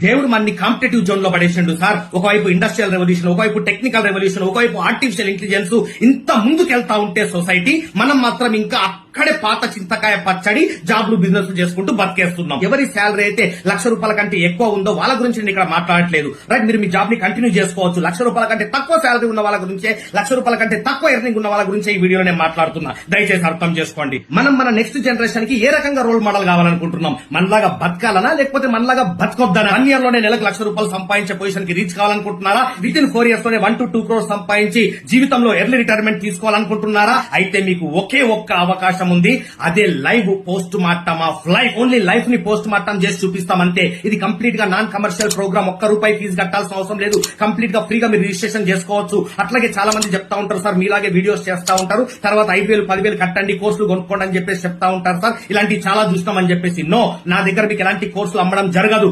దేవుడు మనని competitive zone లో పడేసిండు సార్. ఒకవైపు ఇండస్ట్రియల్ రెవల్యూషన్, ఒకవైపు టెక్నికల్ రెవల్యూషన్, ఒకవైపు ఆర్టిఫిషియల్ ఇంటెలిజెన్స్, ఇంత ముందుకెళ్తా ఉంటే సొసైటీ మనం మాత్రం ఇంకా అక్కడే పాత చింతకాయ పచ్చడి జాబ్లు బిజినెస్ చేసుకుంటూ బతికేస్తున్నాం. ఎవరి శాలరీ అయితే ₹1,00,000 కంటే ఎక్కువ ఉందో వాళ్ళ గురించి నేను ఇక్కడ మాట్లాడట్లేదు. రైట్, మీరు మీ జాబ్ ని కంటిన్యూ చేసుకోవచ్చు. ₹1,00,000 కంటే తక్కువ శాలరీ ఉన్న వాళ్ళ గురించే, ₹1,00,000 కంటే తక్కువ ఎర్నింగ్ ఉన్న వాళ్ళ గురించే ఈ వీడియోలో నేను మాట్లాడుతున్నా. దయచేసి అర్థం చేసుకోండి. మనం మన నెక్స్ట్ జనరేషన్ కి ఏ రకంగా రోల్ మోడల్ కావాలనుకుంటున్నాం? మనలాగా బతకాలనా లేకపోతే మనలాగా బతకొద్దనా? 1 year లోనే నెలకు ₹1,00,000 సంపాదించే పొజిషన్ కి రీచ్ కావాలనుకుంటున్నారా? విత్ ఇన్ 4 years లోనే 1 to 2 crores సంపాదించి జీవితంలో ఎర్లీ రిటైర్మెంట్ తీసుకోవాలనుకుంటున్నారా? అయితే మీకు ఒకే ఒక్క అవకాశం ఉంది. అదే live post mortem of life. Only life ని పోస్ట్ మార్టం చేసి చూపిస్తామంటే. ఇది కంప్లీట్ గా నాన్ కమర్షియల్ ప్రోగ్రామ్. ₹1 ఫీజు కట్టాల్సిన అవసరం లేదు. కంప్లీట్ గా ఫ్రీగా మీరు రిజిస్ట్రేషన్ చేసుకోవచ్చు. అట్లాగే చాలా మంది చెప్తా ఉంటారు సార్, మీలాగే వీడియోస్ చేస్తా ఉంటారు, తర్వాత 5,000 10,000 కట్టండి, కోర్సులు కొనుక్కోండి అని చెప్పేసి చెప్తా ఉంటారు సార్. ఇలాంటివి చాలా చూస్తామని చెప్పేసి. నో, నా దగ్గర మీకు ఎలాంటి కోర్సులు అమ్మడం జరగదు.